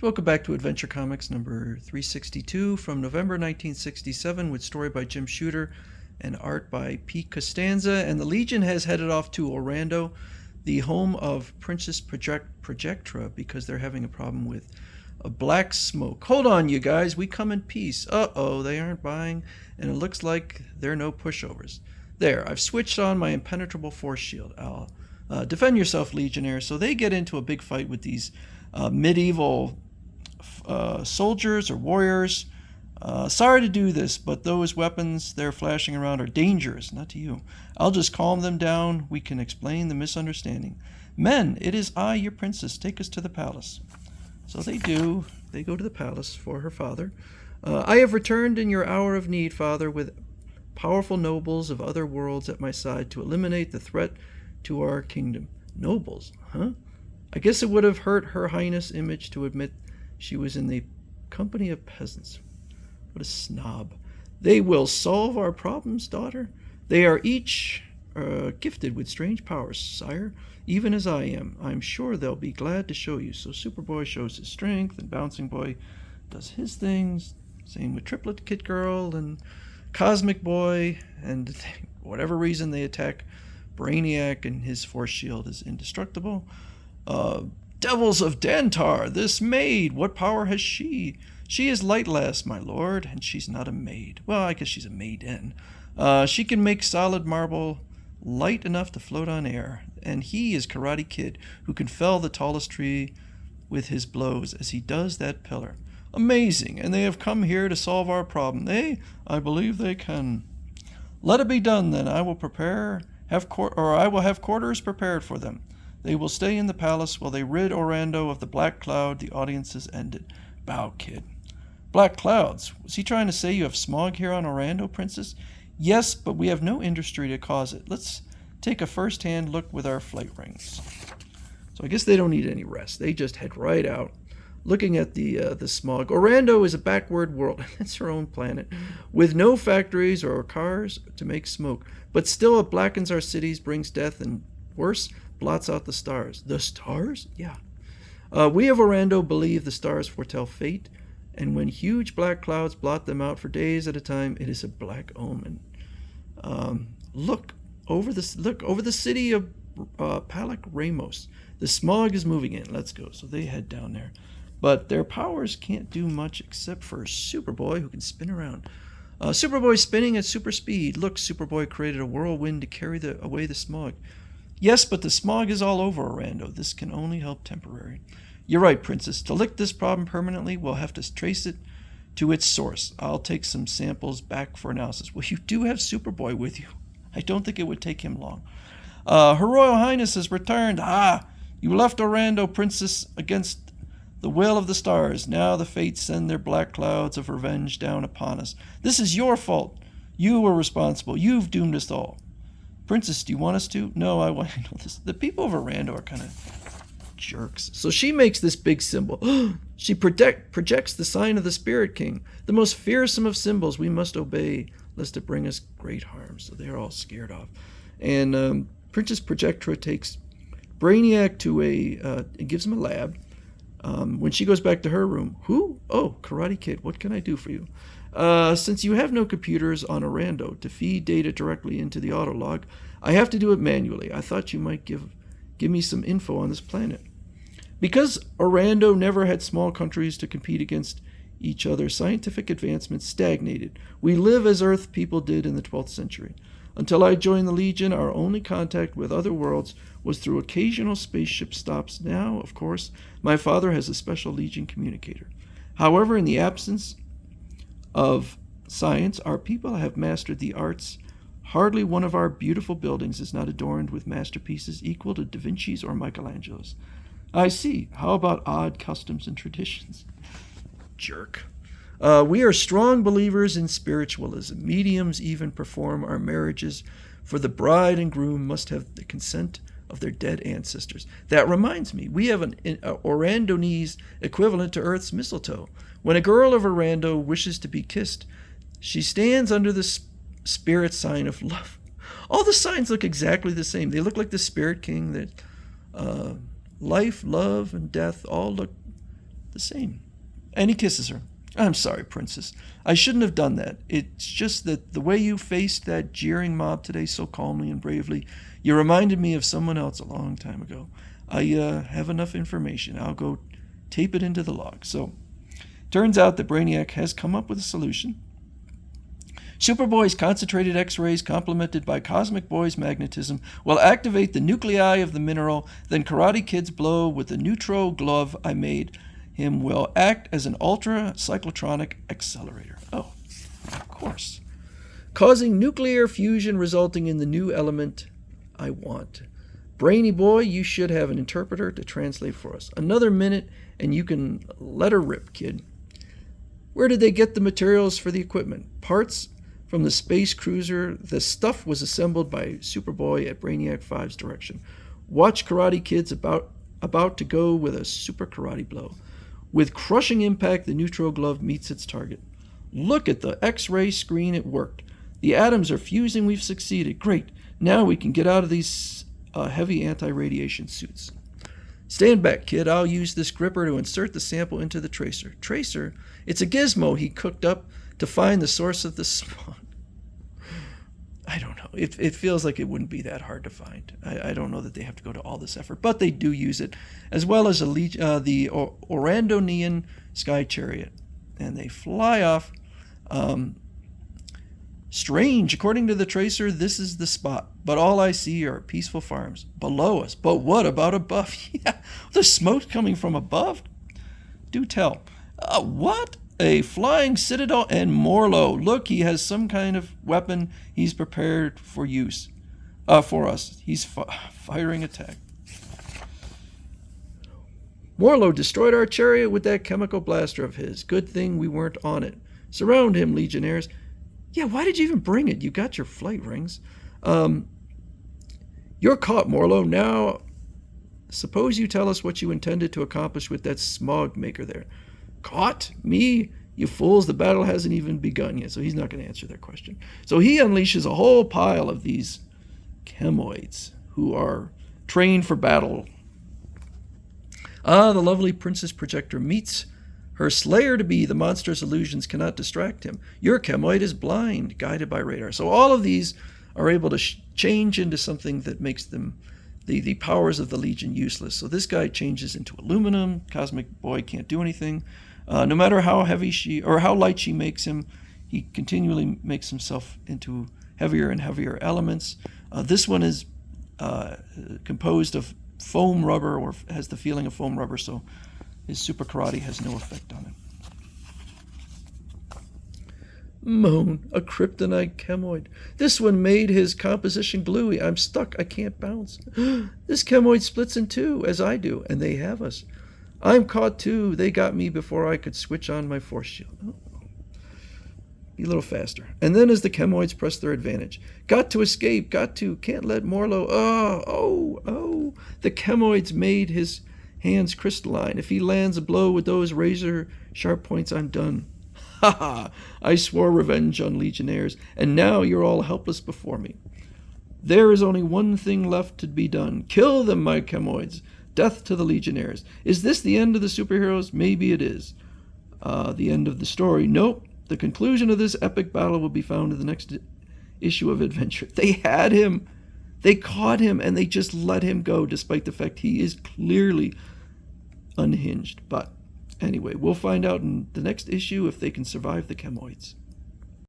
Welcome back to Adventure Comics number 362 from November 1967 with story by Jim Shooter and art by Pete Costanza. And the Legion has headed off to Orlando, the home of Princess Projectra, because they're having a problem with a black smoke. Hold on, you guys. We come in peace. Uh-oh, they aren't buying, and it looks like they're no pushovers. There, I've switched on my impenetrable force shield. I'll defend yourself, Legionnaire. So they get into a big fight with these medieval soldiers or warriors. Sorry to do this, but those weapons they're flashing around are dangerous, not to you. I'll just calm them down. We can explain the misunderstanding. Men, it is I, your princess. Take us to the palace. So they do. They go to the palace for her father. I have returned in your hour of need, father, with powerful nobles of other worlds at my side to eliminate the threat to our kingdom. Nobles, huh? I guess it would have hurt her highness' image to admit she was in the company of peasants. What a snob. They will solve our problems, daughter. They are each gifted with strange powers, sire, even as I am. I'm sure they'll be glad to show you. So Superboy shows his strength, and Bouncing Boy does his things. Same with Triplet Kid Girl and Cosmic Boy. And whatever reason they attack Brainiac, and his force shield is indestructible. Devils of Dantar, this maid, what power has she? She is lightless, my lord, and she's not a maid. Well, I guess she's a maiden. She can make solid marble light enough to float on air, and he is Karate Kid, who can fell the tallest tree with his blows as he does that pillar. Amazing, and they have come here to solve our problem. I believe they can. Let it be done, then. I will have quarters prepared for them. They will stay in the palace while they rid Orlando of the black cloud. The audience has ended. Bow, kid. Black clouds? Was he trying to say you have smog here on Orlando, princess? Yes, but we have no industry to cause it. Let's take a first-hand look with our flight rings. So I guess they don't need any rest. They just head right out, looking at the smog. Orlando is a backward world. It's her own planet, with no factories or cars to make smoke. But still it blackens our cities, brings death, and worse, blots out the stars. The stars? Yeah. We of Orlando believe the stars foretell fate, and when huge black clouds blot them out for days at a time, it is a black omen. Look over the city of Palak Ramos. The smog is moving in. Let's go. So they head down there. But their powers can't do much except for Superboy, who can spin around. Superboy spinning at super speed. Look, Superboy created a whirlwind to carry away the smog. Yes, but the smog is all over Orlando. This can only help temporary. You're right, princess. To lick this problem permanently, we'll have to trace it to its source. I'll take some samples back for analysis. Well, you do have Superboy with you. I don't think it would take him long. Her Royal Highness has returned. You left Orlando, princess, against the will of the stars. Now the fates send their black clouds of revenge down upon us. This is your fault. You were responsible. You've doomed us all. Princess, do you want us to? No, I want to handle this. The people of Orlando are kind of jerks. So she makes this big symbol. She projects the sign of the Spirit King, the most fearsome of symbols we must obey, lest it bring us great harm. So they're all scared off. And Princess Projectra takes Brainiac to and gives him a lab. When she goes back to her room, who? Oh, Karate Kid, what can I do for you? Since you have no computers on Orlando to feed data directly into the autolog, I have to do it manually. I thought you might give me some info on this planet. Because Orlando never had small countries to compete against each other, scientific advancement stagnated. We live as Earth people did in the 12th century. Until I joined the Legion, our only contact with other worlds was through occasional spaceship stops. Now, of course, my father has a special Legion communicator. However, in the absence of science, our people have mastered the arts. Hardly one of our beautiful buildings is not adorned with masterpieces equal to Da Vinci's or Michelangelo's. I see. How about odd customs and traditions? Jerk. We are strong believers in spiritualism. Mediums even perform our marriages, for the bride and groom must have the consent of their dead ancestors. That reminds me, we have an Orandonese equivalent to Earth's mistletoe. When a girl of Orlando wishes to be kissed, she stands under the spirit sign of love. All the signs look exactly the same. They look like the Spirit King. That life, love, and death all look the same. And he kisses her. I'm sorry, Princess. I shouldn't have done that. It's just that the way you faced that jeering mob today so calmly and bravely, you reminded me of someone else a long time ago. I have enough information. I'll go tape it into the log. So, turns out that Brainiac has come up with a solution. Superboy's concentrated X-rays, complemented by Cosmic Boy's magnetism, will activate the nuclei of the mineral. Then Karate Kid's blow with the neutral glove I made him will act as an ultra-cyclotronic accelerator. Oh, of course. Causing nuclear fusion resulting in the new element I want. Brainy boy, you should have an interpreter to translate for us. Another minute and you can let her rip, kid. Where did they get the materials for the equipment? Parts from the space cruiser. The stuff was assembled by Superboy at Brainiac 5's direction. Watch Karate Kid's about to go with a super karate blow. With crushing impact, the neutral glove meets its target. Look at the X-ray screen, it worked. The atoms are fusing, we've succeeded. Great, now we can get out of these heavy anti-radiation suits. Stand back, kid. I'll use this gripper to insert the sample into the tracer. Tracer? It's a gizmo he cooked up to find the source of the smog. I don't know. It feels like it wouldn't be that hard to find. I don't know that they have to go to all this effort, but they do use it, as well as the Orandonian Sky Chariot. And they fly off. Strange. According to the tracer, this is the spot, but all I see are peaceful farms below us. But what about above? Yeah, the smoke coming from above? Do tell. What? A flying citadel and Morlo. Look, he has some kind of weapon he's prepared for use. For us. He's firing attack. Morlo destroyed our chariot with that chemical blaster of his. Good thing we weren't on it. Surround him, Legionnaires. Yeah, why did you even bring it? You got your flight rings. You're caught, Morlo. Now, suppose you tell us what you intended to accomplish with that smog maker there. Caught? Me? You fools, the battle hasn't even begun yet, so he's not going to answer their question. So he unleashes a whole pile of these Chemoids who are trained for battle. The lovely Princess Projector meets her slayer-to-be. The monster's illusions cannot distract him. Your Chemoid is blind, guided by radar. So all of these are able to change into something that makes them, the powers of the Legion, useless. So this guy changes into aluminum. Cosmic Boy can't do anything. No matter how heavy how light she makes him, he continually makes himself into heavier and heavier elements. This one is composed of foam rubber, or has the feeling of foam rubber, so his super karate has no effect on it. Moan, a kryptonite chemoid. This one made his composition gluey. I'm stuck, I can't bounce. This chemoid splits in two, as I do, and they have us. I'm caught too. They got me before I could switch on my force shield. Oh. Be a little faster. And then as the chemoids press their advantage. Got to escape, can't let Morlo. Oh. The chemoids made his hands crystalline. If he lands a blow with those razor sharp points, I'm done. Ha ha! I swore revenge on Legionnaires, and now you're all helpless before me. There is only one thing left to be done. Kill them, my chemoids. Death to the Legionnaires. Is this the end of the superheroes? Maybe it is. The end of the story? Nope. The conclusion of this epic battle will be found in the next issue of Adventure. They had him. They caught him, and they just let him go, despite the fact he is clearly unhinged. But anyway, we'll find out in the next issue if they can survive the Chemoids.